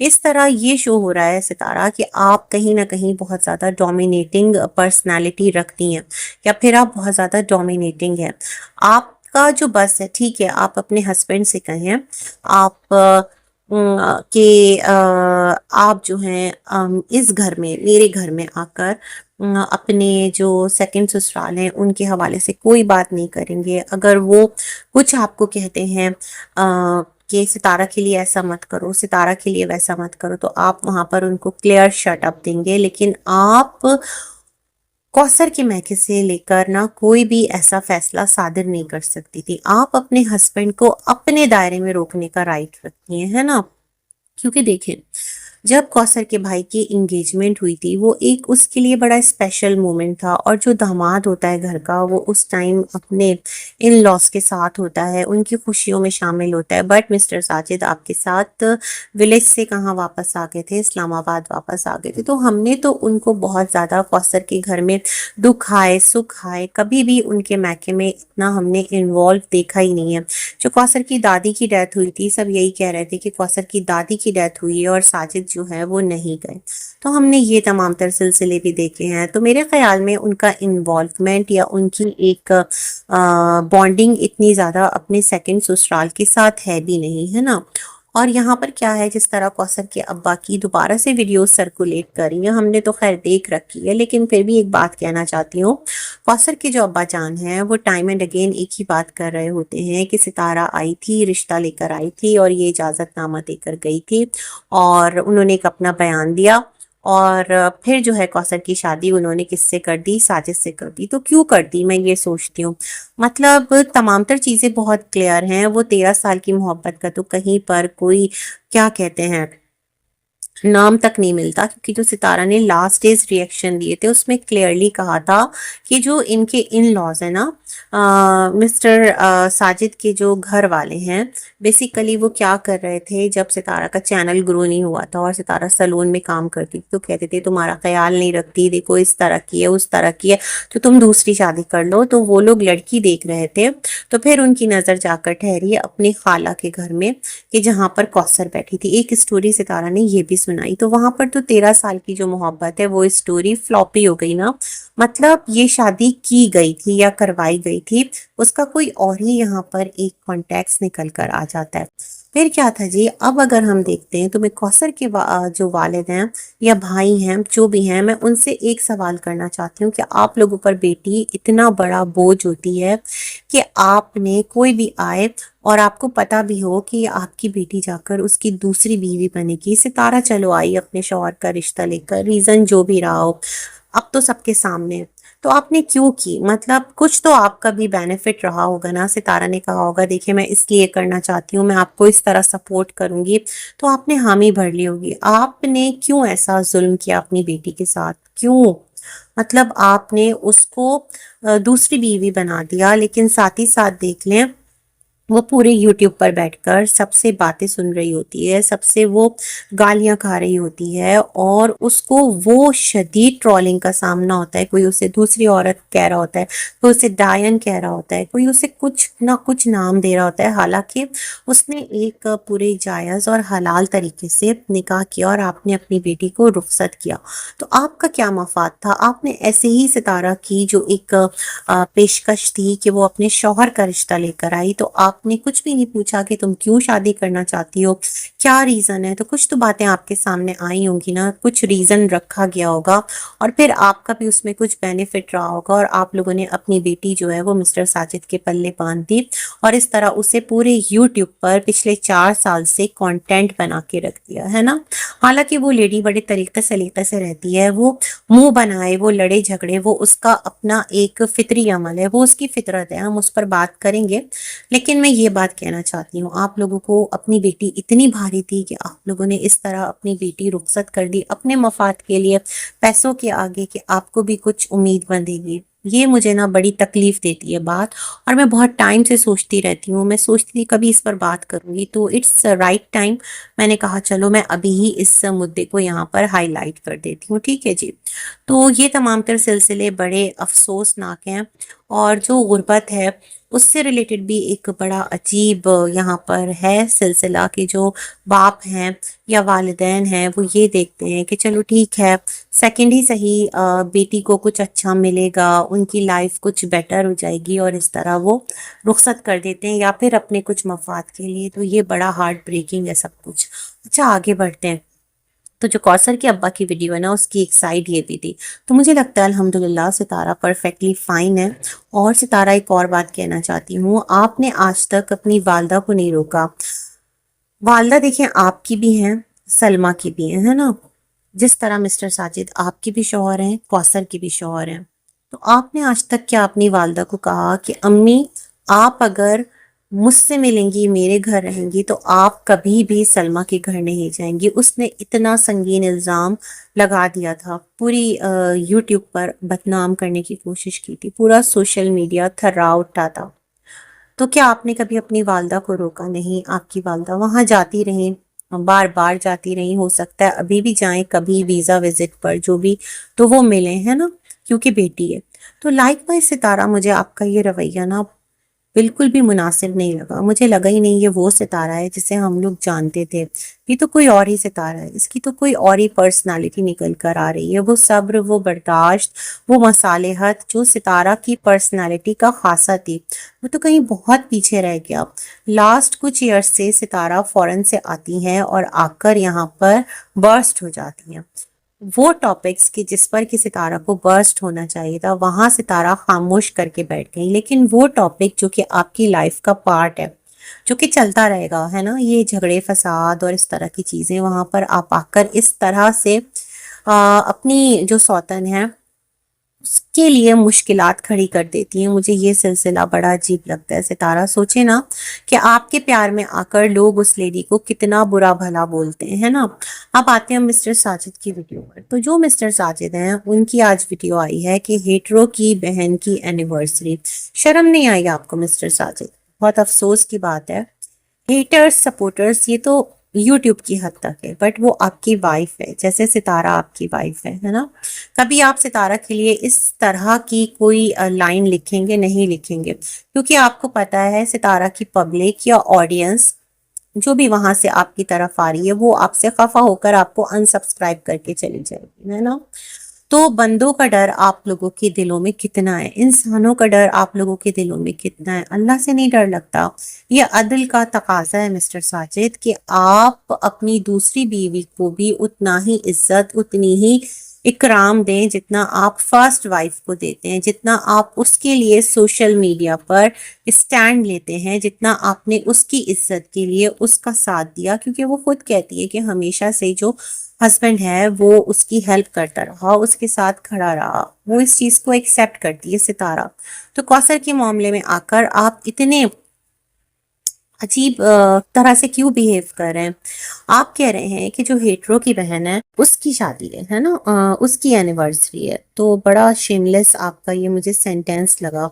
اس طرح یہ شو ہو رہا ہے ستارہ کہ آپ کہیں نہ کہیں بہت زیادہ ڈومینیٹنگ پرسنالٹی رکھتی ہیں، یا پھر آپ بہت زیادہ ڈومینیٹنگ ہیں. آپ کا جو بس ہے، ٹھیک ہے، آپ اپنے ہسبینڈ سے کہیں آپ کہ آپ جو ہیں اس گھر میں، میرے گھر میں آ کر اپنے جو سیکنڈ سسرال ہیں ان کے حوالے سے کوئی بات نہیں کریں گے. اگر وہ کچھ آپ کو کہتے ہیں کہ ستارہ کے لیے ایسا مت کرو، ستارہ کے لیے ویسا مت کرو، تو آپ وہاں پر ان کو کلیئر شٹ اپ دیں گے. لیکن آپ کوثر کے میکے سے لے کر نہ کوئی بھی ایسا فیصلہ صادر نہیں کر سکتی تھی. آپ اپنے ہسبینڈ کو اپنے دائرے میں روکنے کا رائٹ رکھتی ہیں، ہے نا. کیونکہ دیکھیں، جب کوثر کے بھائی کی انگیجمنٹ ہوئی تھی، وہ ایک اس کے لیے بڑا اسپیشل مومنٹ تھا، اور جو داماد ہوتا ہے گھر کا، وہ اس ٹائم اپنے ان لاس کے ساتھ ہوتا ہے، ان کی خوشیوں میں شامل ہوتا ہے. بٹ مسٹر ساجد آپ کے ساتھ ولیج سے کہاں واپس آ گئے تھے، اسلام آباد واپس آ گئے تھے. تو ہم نے تو ان کو بہت زیادہ کوثر کے گھر میں دکھ آئے سکھ آئے کبھی بھی ان کے میکے میں اتنا ہم نے انوالو دیکھا ہی نہیں ہے. جو کوثر کی دادی کی ڈیتھ ہوئی تھی، سب یہی کہہ رہے تھے کہ کوثر کی دادی کی ڈیتھ ہوئی ہے اور ساجد جو ہے وہ نہیں گئے. تو ہم نے یہ تمام تر سلسلے بھی دیکھے ہیں. تو میرے خیال میں ان کا انوالومنٹ یا ان کی ایک بانڈنگ اتنی زیادہ اپنے سیکنڈ سسرال کے ساتھ ہے بھی نہیں، ہے نا. اور یہاں پر کیا ہے، جس طرح کوثر کے ابا کی دوبارہ سے ویڈیوز سرکولیٹ کر رہی ہیں، ہم نے تو خیر دیکھ رکھی ہے، لیکن پھر بھی ایک بات کہنا چاہتی ہوں. کوثر کے جو ابا جان ہیں وہ ٹائم اینڈ اگین ایک ہی بات کر رہے ہوتے ہیں کہ ستارہ آئی تھی، رشتہ لے کر آئی تھی، اور یہ اجازت نامہ دے کر گئی تھی، اور انہوں نے ایک اپنا بیان دیا، اور پھر جو ہے کوثر کی شادی انہوں نے کس سے کر دی، ساجد سے کر دی. تو کیوں کر دی، میں یہ سوچتی ہوں. مطلب تمام تر چیزیں بہت کلیئر ہیں. وہ 13 سال کی محبت کا تو کہیں پر کوئی کیا کہتے ہیں نام تک نہیں ملتا، کیونکہ جو ستارہ نے لاسٹ ڈیز ریئیکشن دیے تھے اس میں کلیئرلی کہا تھا کہ جو ان کے ان لاز ہیں نا، مسٹر ساجد کے جو گھر والے ہیں، بیسیکلی وہ کیا کر رہے تھے، جب ستارہ کا چینل گرو نہیں ہوا تھا اور ستارہ سلون میں کام کرتی تھی، تو کہتے تھے تمہارا خیال نہیں رکھتی، دیکھو اس طرح کی ہے اس طرح کی ہے، تو تم دوسری شادی کر لو. تو وہ لوگ لڑکی دیکھ رہے تھے، تو پھر ان کی نظر جا کر ٹھہری اپنی خالہ کے گھر میں کہ جہاں پر کوثر بیٹھی تھی. ایک اسٹوری ستارہ نے یہ بھی سنائی، تو وہاں پر تو 13 سال کی جو محبت ہے وہ اسٹوری فلوپی ہو گئی نا. مطلب یہ شادی کی گئی تھی یا کروائی گئی تھی، اس کا کوئی اور ہی یہاں پر ایک کانٹیکس نکل کر آ جاتا ہے. پھر کیا تھا جی، اب اگر ہم دیکھتے ہیں تو میں کوثر کے جو والد ہیں یا بھائی ہیں جو بھی ہیں، میں ان سے ایک سوال کرنا چاہتی ہوں کہ آپ لوگوں پر بیٹی اتنا بڑا بوجھ ہوتی ہے کہ آپ نے کوئی بھی آئے اور آپ کو پتا بھی ہو کہ آپ کی بیٹی جا کر اس کی دوسری بیوی بنے گی. ستارہ چلو آئی اپنے شوہر کا رشتہ لے کر، ریزن جو بھی رہا ہو اب تو سب کے سامنے، تو آپ نے کیوں کی؟ مطلب کچھ تو آپ کا بھی بینیفٹ رہا ہوگا نا. ستارہ نے کہا ہوگا دیکھیں میں اس لیے کرنا چاہتی ہوں، میں آپ کو اس طرح سپورٹ کروں گی، تو آپ نے حامی بھر لی ہوگی. آپ نے کیوں ایسا ظلم کیا اپنی بیٹی کے ساتھ؟ کیوں؟ مطلب آپ نے اس کو دوسری بیوی بنا دیا، لیکن ساتھ ہی ساتھ دیکھ لیں وہ پورے یوٹیوب پر بیٹھ کر سب سے باتیں سن رہی ہوتی ہے، سب سے وہ گالیاں کھا رہی ہوتی ہے، اور اس کو وہ شدید ٹرولنگ کا سامنا ہوتا ہے. کوئی اسے دوسری عورت کہہ رہا ہوتا ہے، کوئی اسے ڈائن کہہ رہا ہوتا ہے، کوئی اسے کچھ نہ کچھ نام دے رہا ہوتا ہے، حالانکہ اس نے ایک پورے جائز اور حلال طریقے سے نکاح کیا اور آپ نے اپنی بیٹی کو رخصت کیا. تو آپ کا کیا مفاد تھا؟ آپ نے ایسے ہی ستارہ کی جو ایک پیشکش تھی کہ وہ اپنے شوہر کا رشتہ لے کر آئی، تو آپ نے کچھ بھی نہیں پوچھا کہ تم کیوں شادی کرنا چاہتی ہو، کیا ریزن ہے. تو کچھ تو باتیں آپ کے سامنے آئی ہوں گی نا، کچھ ریزن رکھا گیا ہوگا، اور پھر آپ کا بھی اس میں کچھ بینیفٹ رہا ہوگا، اور آپ لوگوں نے اپنی بیٹی جو ہے وہ مسٹر ساجد کے پلے باندھ دی، اور اس طرح اسے پورے یوٹیوب پر پچھلے 4 سال سے کانٹینٹ بنا کے رکھ دیا ہے نا. حالانکہ وہ لیڈی بڑے طریقے سلیقے سے رہتی ہے، وہ منہ بنائے، وہ لڑے جھگڑے، وہ اس کا اپنا ایک فطری عمل ہے، وہ اس کی فطرت ہے، ہم اس پر بات کریں گے. لیکن میں یہ بات کہنا چاہتی ہوں، آپ لوگوں کو اپنی بیٹی اتنی بھاری تھی کہ آپ لوگوں نے اس طرح اپنی بیٹی رخصت کر دی اپنے مفاد کے لیے، پیسوں کے آگے، کہ آپ کو بھی کچھ امید بندھے گی. یہ مجھے نا بڑی تکلیف دیتی ہے بات، اور میں بہت ٹائم سے سوچتی رہتی ہوں، میں سوچتی تھی کبھی اس پر بات کروں گی، تو اٹس رائٹ ٹائم. میں نے کہا چلو میں ابھی ہی اس مدعے کو یہاں پر ہائی لائٹ کر دیتی ہوں. ٹھیک ہے جی. تو یہ تمام تر سلسلے بڑے افسوسناک ہیں، اور جو غربت ہے اس سے ریلیٹڈ بھی ایک بڑا عجیب یہاں پر ہے سلسلہ کہ جو باپ ہیں یا والدین ہیں وہ یہ دیکھتے ہیں کہ چلو ٹھیک ہے سیکنڈ ہی صحیح بیٹی کو کچھ اچھا ملے گا، ان کی لائف کچھ بیٹر ہو جائے گی، اور اس طرح وہ رخصت کر دیتے ہیں یا پھر اپنے کچھ مفاد کے لیے. تو یہ بڑا ہارٹ بریکنگ ہے سب کچھ. اچھا آگے بڑھتے ہیں. تو جو کوثر کے ابا کی ویڈیو ہے نا اس کی ایک سائڈ یہ بھی تھی. تو مجھے لگتا ہے الحمدللہ ستارہ پرفیکٹلی فائن ہے. اور ستارہ ایک اور بات کہنا چاہتی ہوں، آپ نے آج تک اپنی والدہ کو نہیں روکا. والدہ دیکھیں آپ کی بھی ہیں، سلمہ کی بھی ہیں، ہے نا؟ جس طرح مسٹر ساجد آپ کی بھی شوہر ہیں، کوثر کی بھی شوہر ہیں. تو آپ نے آج تک کیا اپنی والدہ کو کہا کہ امی آپ اگر مجھ سے ملیں گی، میرے گھر رہیں گی، تو آپ کبھی بھی سلمہ کے گھر نہیں جائیں گی؟ اس نے اتنا سنگین الزام لگا دیا تھا، پوری یوٹیوب پر بدنام کرنے کی کوشش کی تھی، پورا سوشل میڈیا تھرا اٹھا تھا. تو کیا آپ نے کبھی اپنی والدہ کو روکا نہیں؟ آپ کی والدہ وہاں جاتی رہیں، بار بار جاتی رہیں، ہو سکتا ہے ابھی بھی جائیں کبھی ویزا وزٹ پر جو بھی، تو وہ ملیں، ہے نا؟ کیونکہ بیٹی ہے. تو لائک بائی ستارہ مجھے آپ کا یہ رویہ نا بالکل بھی مناسب نہیں لگا. مجھے لگا ہی نہیں یہ وہ ستارہ ہے جسے ہم لوگ جانتے تھے. یہ تو کوئی اور ہی ستارہ ہے، اس کی تو کوئی اور ہی پرسنالٹی نکل کر آ رہی ہے. وہ صبر، وہ برداشت، وہ مصالحت جو ستارہ کی پرسنالٹی کا خاصہ تھی وہ تو کہیں بہت پیچھے رہ گیا. لاسٹ کچھ ایئرز سے ستارہ فورن سے آتی ہیں اور آ کر یہاں پر برسٹ ہو جاتی ہیں. وہ ٹاپکس کی جس پر کہ ستارہ کو برسٹ ہونا چاہیے تھا وہاں ستارہ خاموش کر کے بیٹھ گئی. لیکن وہ ٹاپک جو کہ آپ کی لائف کا پارٹ ہے، جو کہ چلتا رہے گا، ہے نا، یہ جھگڑے فساد اور اس طرح کی چیزیں، وہاں پر آپ آ کر اس طرح سے اپنی جو سوتن ہے اس کے لیے مشکلات کھڑی کر دیتی ہیں. مجھے یہ سلسلہ بڑا عجیب لگتا ہے. ستارہ سوچے نا کہ آپ کے پیار میں آ کر لوگ اس لیڈی کو کتنا برا بھلا بولتے ہیں نا. اب آتے ہیں مسٹر ساجد کی ویڈیو پر. تو جو مسٹر ساجد ہیں ان کی آج ویڈیو آئی ہے کہ ہیٹرو کی بہن کی اینیورسری. شرم نہیں آئی آپ کو مسٹر ساجد؟ بہت افسوس کی بات ہے. ہیٹرز سپورٹرز یہ تو یوٹیوب کی حد تک ہے، بٹ وہ آپ کی وائف ہے، جیسے ستارہ آپ کی وائف ہے نا. کبھی آپ ستارہ کے لیے اس طرح کی کوئی لائن لکھیں گے؟ نہیں لکھیں گے، کیونکہ آپ کو پتا ہے ستارہ کی پبلک یا آڈینس جو بھی وہاں سے آپ کی طرف آ رہی ہے وہ آپ سے خفا ہو کر آپ کو انسبسکرائب کر کے چلی جائے گی، ہے نا. تو بندوں کا ڈر آپ لوگوں کے دلوں میں کتنا ہے، انسانوں کا ڈر آپ لوگوں کے دلوں میں کتنا ہے؟ اللہ سے نہیں ڈر لگتا؟ یہ عدل کا تقاضا ہے مسٹر ساجد کہ آپ اپنی دوسری بیوی کو بھی اتنا ہی عزت، اتنی ہی اکرام دیں جتنا آپ فرسٹ وائف کو دیتے ہیں، جتنا آپ اس کے لیے سوشل میڈیا پر اسٹینڈ لیتے ہیں، جتنا آپ نے اس کی عزت کے لیے اس کا ساتھ دیا. کیونکہ وہ خود کہتی ہے کہ ہمیشہ سے جو ہسبینڈ ہے وہ اس کی ہیلپ کرتا رہا، اس کے ساتھ کھڑا رہا، وہ اس چیز کو ایکسیپٹ کرتی ہے ستارہ. تو کوثر کے معاملے میں آ کر آپ اتنے عجیب طرح سے کیوں بیہیو کر رہے ہیں؟ آپ کہہ رہے ہیں کہ جو ہیٹرو کی بہن ہے اس کی شادی ہے نا، اس کی اینیورسری ہے. تو بڑا شیملیس آپ کا یہ مجھے سینٹینس لگا.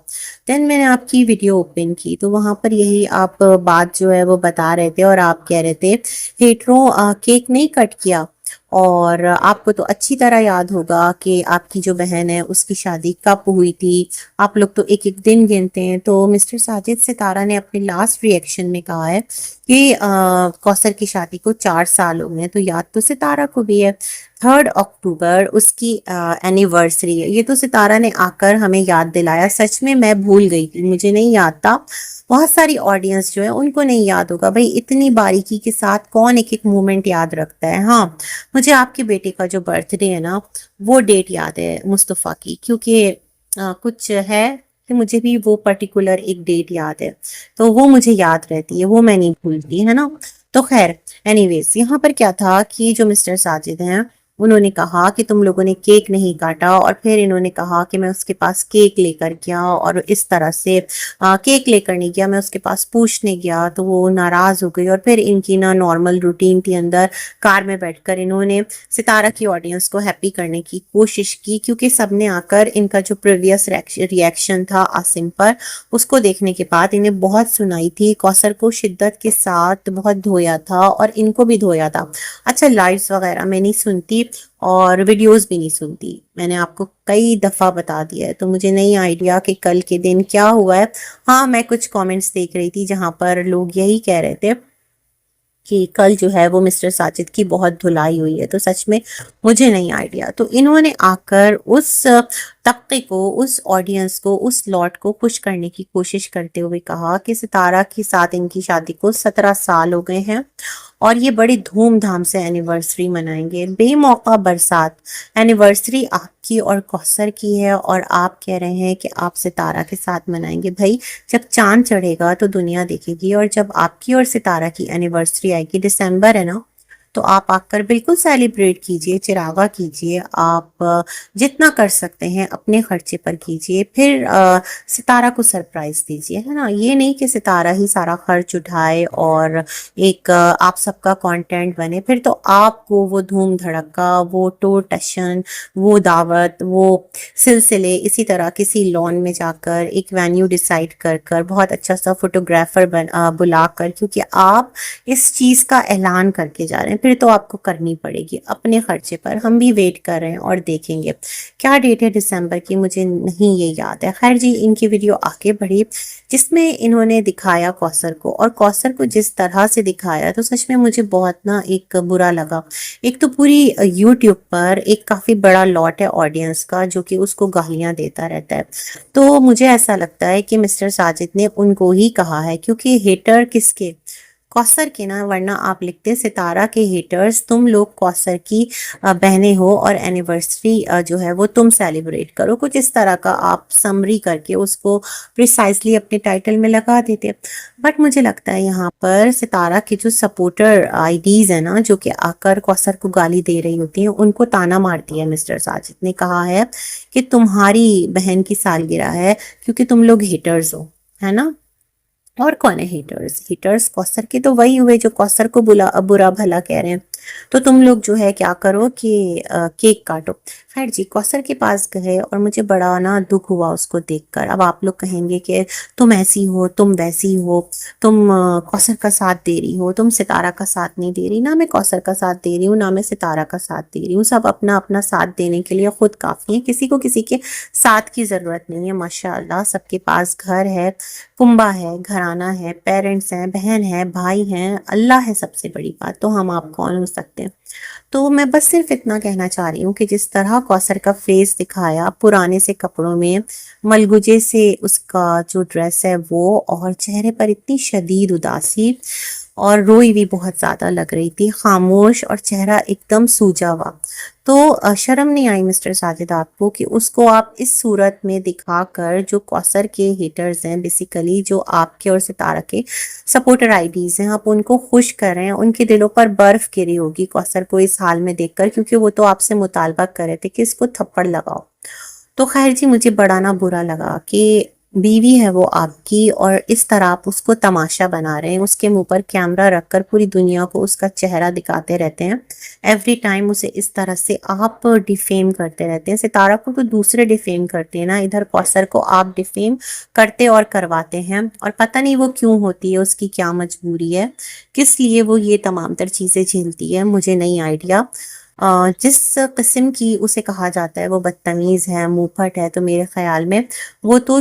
دین میں نے آپ کی ویڈیو اوپن کی تو وہاں پر یہی آپ بات جو ہے وہ بتا رہے تھے، اور آپ کہہ رہے تھے ہیٹرو کیک نہیں کٹ کیا. اور آپ کو تو اچھی طرح یاد ہوگا کہ آپ کی جو بہن ہے اس کی شادی کب ہوئی تھی. آپ لوگ تو ایک ایک دن گنتے ہیں. تو مسٹر ساجد ستارہ نے اپنے لاسٹ ریئیکشن میں کہا ہے کہ کوثر کی شادی کو 4 سال ہو گئے. تو یاد تو ستارہ کو بھی ہے، 3 اکتوبر اس کی اینیورسری ہے. یہ تو ستارہ نے آ کر ہمیں یاد دلایا. سچ میں بھول گئی تھی، مجھے نہیں یاد تھا. بہت ساری آڈینس جو ہے ان کو نہیں یاد ہوگا. بھائی اتنی باریکی کے ساتھ کون ایک ایک مومنٹ یاد رکھتا ہے؟ ہاں مجھے آپ کے بیٹے کا جو برتھ ڈے ہے نا وہ ڈیٹ یاد ہے مصطفیٰ کی، کیونکہ کچھ ہے کہ مجھے بھی وہ پرٹیکولر ایک ڈیٹ یاد ہے، تو وہ مجھے یاد رہتی ہے، وہ میں نہیں بھولتی، ہے نا. تو خیر اینی ویز یہاں پر کیا تھا کہ جو مسٹر ساجد ہیں انہوں نے کہا کہ تم لوگوں نے کیک نہیں کاٹا، اور پھر انہوں نے کہا کہ میں اس کے پاس کیک لے کر گیا، اور اس طرح سے کیک لے کر نہیں گیا، میں اس کے پاس پوچھنے گیا تو وہ ناراض ہو گئی. اور پھر ان کی نا نارمل روٹین کے اندر کار میں بیٹھ کر انہوں نے ستارہ کی آڈینس کو ہیپی کرنے کی کوشش کی، کیونکہ سب نے آ کر ان کا جو پریویس ریئیکشن تھا عاصم پر اس کو دیکھنے کے بعد انہیں بہت سنائی تھی. کوثر کو شدت کے ساتھ بہت دھویا تھا اور ان کو بھی دھویا تھا. اچھا لائیوز وغیرہ میں نہیں سنتی، اور ویڈیوز بھی نہیں سنتی. میں نے آپ کو کئی دفعہ بتا دیا ہے، تو مجھے نہیں آئیڈیا کہ کل کے دن کیا ہوا ہے. ہاں میں کچھ کامنٹس دیکھ رہی تھی جہاں پر لوگ یہی کہہ رہے تھے کہ کل جو ہے وہ مسٹر ساجد کی بہت دھلائی ہوئی ہے. تو سچ میں مجھے نہیں آئیڈیا. تو انہوں نے آ کر اس طبقے کو، اس آڈینس کو، اس لاٹ کو خوش کرنے کی کوشش کرتے ہوئے کہا کہ ستارہ کے ساتھ ان کی شادی کو 17 سال ہو گئے ہیں اور یہ بڑی دھوم دھام سے اینیورسری منائیں گے. بے موقع برسات. اینیورسری آپ کی اور کوثر کی ہے اور آپ کہہ رہے ہیں کہ آپ ستارہ کے ساتھ منائیں گے. بھائی جب چاند چڑھے گا تو دنیا دیکھے گی، اور جب آپ کی اور ستارہ کی اینیورسری آئے گی، دسمبر ہے نا، تو آپ آ کر بالکل سیلیبریٹ کیجئے، چراغا کیجئے. آپ جتنا کر سکتے ہیں اپنے خرچے پر کیجئے، پھر ستارہ کو سرپرائز دیجئے، ہے نا. یہ نہیں کہ ستارہ ہی سارا خرچ اٹھائے اور ایک آپ سب کا کانٹینٹ بنے. پھر تو آپ کو وہ دھوم دھڑکا، وہ ٹور ٹشن، وہ دعوت، وہ سلسلے، اسی طرح کسی لان میں جا کر ایک وینیو ڈیسائیڈ کر بہت اچھا سا فوٹوگرافر بلا کر، کیونکہ آپ اس چیز کا اعلان کر کے جا رہے ہیں، پھر تو آپ کو کرنی پڑے گی اپنے خرچے پر. ہم بھی ویٹ کر رہے ہیں اور دیکھیں گے کیا ڈیٹ ہے دسمبر کی، مجھے نہیں یہ یاد ہے. خیر جی، ان کی ویڈیو آگے بڑھی جس میں انہوں نے دکھایا کوثر کو، اور کوثر کو جس طرح سے دکھایا تو سچ میں مجھے بہت نا ایک برا لگا. ایک تو پوری یوٹیوب پر ایک کافی بڑا لاٹ ہے آڈینس کا جو کہ اس کو گالیاں دیتا رہتا ہے. تو مجھے ایسا لگتا ہے کہ مسٹر ساجد نے ان کو ہی کہا ہے، کیونکہ ہیٹر کس کے؟ کوثر کے نا. ورنہ آپ لکھتے ستارہ کے ہیٹرز تم لوگ کوثر کی بہنیں ہو اور اینیورسری جو ہے وہ تم سیلیبریٹ کرو. کچھ اس طرح کا آپ سمری کر کے اس کو پریسائزلی اپنے ٹائٹل میں لگا دیتے. بٹ مجھے لگتا ہے یہاں پر ستارہ کے جو سپورٹر آئی ڈیز ہیں نا، جو کہ آ کر کوثر کو گالی دے رہی ہوتی ہیں، ان کو تانا مارتی ہے. مسٹر ساجد نے کہا ہے کہ تمہاری بہن کی سالگرہ ہے کیونکہ تم لوگ ہیٹرز ہو، ہے نا. اور کون ہے ہیٹرز؟ ہیٹرز کوثر کے تو وہی ہوئے جو کوثر کو برا بھلا کہہ رہے ہیں. تو تم لوگ جو ہے کیا کرو کہ کیک کاٹو. خیر جی، کوثر کے پاس گئے اور مجھے بڑا نا دکھ ہوا اس کو دیکھ کر. اب آپ لوگ کہیں گے کہ تم ایسی ہو، تم ویسی ہو، تم کوثر کا ساتھ دے رہی ہو، تم ستارہ کا ساتھ نہیں دے رہی. نہ میں کوثر کا ساتھ دے رہی ہوں، نہ میں ستارہ کا ساتھ دے رہی ہوں. سب اپنا اپنا ساتھ دینے کے لیے خود کافی ہیں، کسی کو کسی کے ساتھ کی ضرورت نہیں ہے. ماشاءاللہ سب کے پاس گھر ہے، کنبہ ہے، گھرانہ ہے، پیرنٹس ہیں، بہن ہے، بھائی ہیں، اللہ ہے سب سے بڑی بات. تو ہم آپ کون ہو سکتے ہیں؟ تو میں بس صرف اتنا کہنا چاہ رہی ہوں کہ جس طرح کوثر کا فیس دکھایا پرانے سے کپڑوں میں، ملگوجے سے اس کا جو ڈریس ہے وہ، اور چہرے پر اتنی شدید اداسی، اور روئی بھی بہت زیادہ لگ رہی تھی، خاموش اور چہرہ ایک دم سوجا ہوا. تو شرم نہیں آئی مسٹر ساجد آپ کو کہ اس کو آپ اس صورت میں دکھا کر، جو کوثر کے ہیٹرز ہیں بیسیکلی، جو آپ کے اور ستارہ کے سپورٹر آئی ڈیز ہیں، آپ ان کو خوش کر رہے ہیں. ان کے دلوں پر برف گری ہوگی کوثر کو اس حال میں دیکھ کر، کیونکہ وہ تو آپ سے مطالبہ کر رہے تھے کہ اس کو تھپڑ لگاؤ. تو خیر جی، مجھے بڑا نا برا لگا کہ بیوی ہے وہ آپ کی، اور اس طرح آپ اس کو تماشا بنا رہے ہیں. اس کے منہ پر کیمرہ رکھ کر پوری دنیا کو اس کا چہرہ دکھاتے رہتے ہیں. ایوری ٹائم اسے اس طرح سے آپ ڈیفیم کرتے رہتے ہیں. ستارہ کو تو دوسرے ڈیفیم کرتے ہیں نا، ادھر کوثر کو آپ ڈیفیم کرتے اور کرواتے ہیں. اور پتہ نہیں وہ کیوں ہوتی ہے، اس کی کیا مجبوری ہے، کس لیے وہ یہ تمام تر چیزیں جھیلتی ہے، مجھے نہیں آئیڈیا. جس قسم کی اسے کہا جاتا ہے وہ بدتمیز ہے، منہ پھٹ ہے، تو میرے خیال میں وہ تو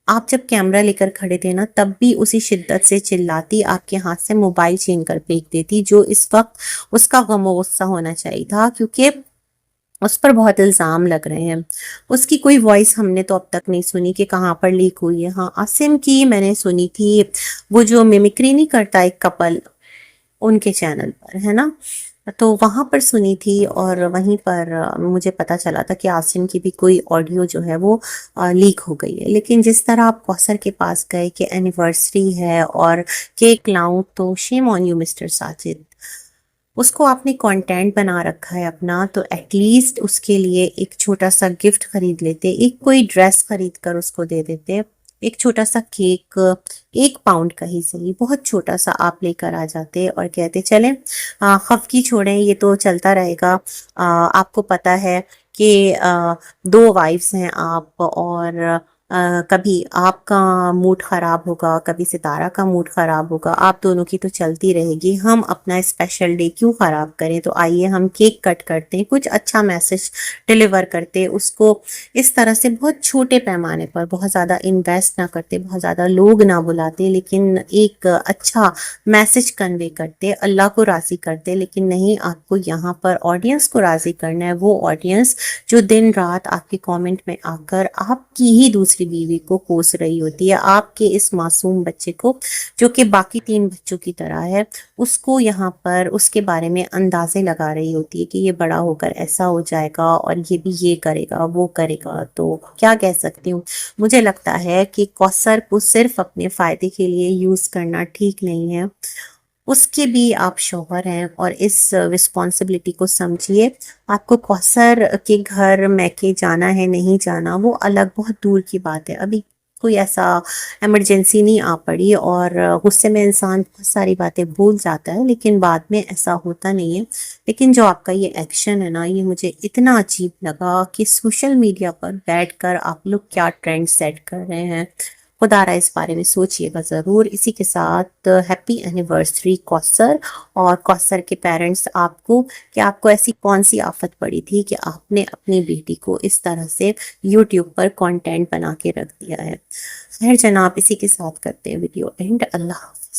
آپ جب کیمرہ لے کر کھڑے تھے نا تب بھی اسی شدت سے چلاتی، آپ کے ہاتھ سے موبائل چھین کر پھینک دیتی، جو اس وقت اس کا غم و غصہ ہونا چاہیے تھا، کیونکہ اس پر بہت الزام لگ رہے ہیں. اس کی کوئی وائس ہم نے تو اب تک نہیں سنی کہ کہاں پر لیک ہوئی ہے. ہاں، عاصم کی میں نے سنی تھی، وہ جو میمکری نہیں کرتا ایک کپل، ان کے چینل پر، ہے نا، تو وہاں پر سنی تھی. اور وہیں پر مجھے پتا چلا تھا کہ عاصم کی بھی کوئی آڈیو جو ہے وہ لیک ہو گئی ہے. لیکن جس طرح آپ کوثر کے پاس گئے کہ اینیورسری ہے اور کیک لاؤں، تو شیم آن یو مسٹر ساجد. اس کو آپ نے کانٹینٹ بنا رکھا ہے اپنا، تو ایٹ لیسٹ اس کے لیے ایک چھوٹا سا گفٹ خرید لیتے، ایک کوئی ڈریس خرید کر اس کو دے دیتے، ایک چھوٹا سا کیک 1 پاؤنڈ کا ہی صحیح، بہت چھوٹا سا آپ لے کر آ جاتے اور کہتے چلیں خفگی چھوڑیں، یہ تو چلتا رہے گا. آپ کو پتا ہے کہ 2 وائفز ہیں آپ، اور کبھی آپ کا موڈ خراب ہوگا، کبھی ستارہ کا موڈ خراب ہوگا، آپ دونوں کی تو چلتی رہے گی، ہم اپنا اسپیشل ڈے کیوں خراب کریں؟ تو آئیے ہم کیک کٹ کرتے ہیں، کچھ اچھا میسج ڈیلیور کرتے، اس کو اس طرح سے بہت چھوٹے پیمانے پر، بہت زیادہ انویسٹ نہ کرتے، بہت زیادہ لوگ نہ بلاتے، لیکن ایک اچھا میسج کنوے کرتے، اللہ کو راضی کرتے۔ لیکن نہیں، آپ کو یہاں پر آڈینس کو راضی کرنا ہے، وہ آڈینس جو دن رات آپ کے کامنٹ میں آ کر آپ کی ہی دوسری بیوی کو کوس رہی ہوتی ہے، آپ کے اس معصوم بچے کو جو کہ باقی 3 بچوں کی طرح ہے، اس کو یہاں پر اس کے بارے میں اندازے لگا رہی ہوتی ہے کہ یہ بڑا ہو کر ایسا ہو جائے گا اور یہ بھی یہ کرے گا وہ کرے گا۔ تو کیا کہہ سکتی ہوں، مجھے لگتا ہے کہ کوثر کو صرف اپنے فائدے کے لیے یوز کرنا ٹھیک نہیں ہے، اس کے بھی آپ شوہر ہیں اور اس رسپانسبلٹی کو سمجھیے۔ آپ کو کوثر کے گھر میکے جانا ہے نہیں جانا وہ الگ بہت دور کی بات ہے، ابھی کوئی ایسا ایمرجنسی نہیں آ پڑی، اور غصے میں انسان بہت ساری باتیں بھول جاتا ہے لیکن بعد میں ایسا ہوتا نہیں ہے۔ لیکن جو آپ کا یہ ایکشن ہے نا، یہ مجھے اتنا عجیب لگا کہ سوشل میڈیا پر بیٹھ کر آپ لوگ کیا ٹرینڈ سیٹ کر رہے ہیں، خدا را اس بارے میں سوچئے گا ضرور۔ اسی کے ساتھ ہیپی اینیورسری کوثر اور کوثر کے پیرنٹس، آپ کو کہ آپ کو ایسی کون سی آفت پڑی تھی کہ آپ نے اپنی بیٹی کو اس طرح سے یوٹیوب پر کانٹینٹ بنا کے رکھ دیا ہے۔ خیر جناب، اسی کے ساتھ کرتے ہیں ویڈیو اینڈ، اللہ حافظ۔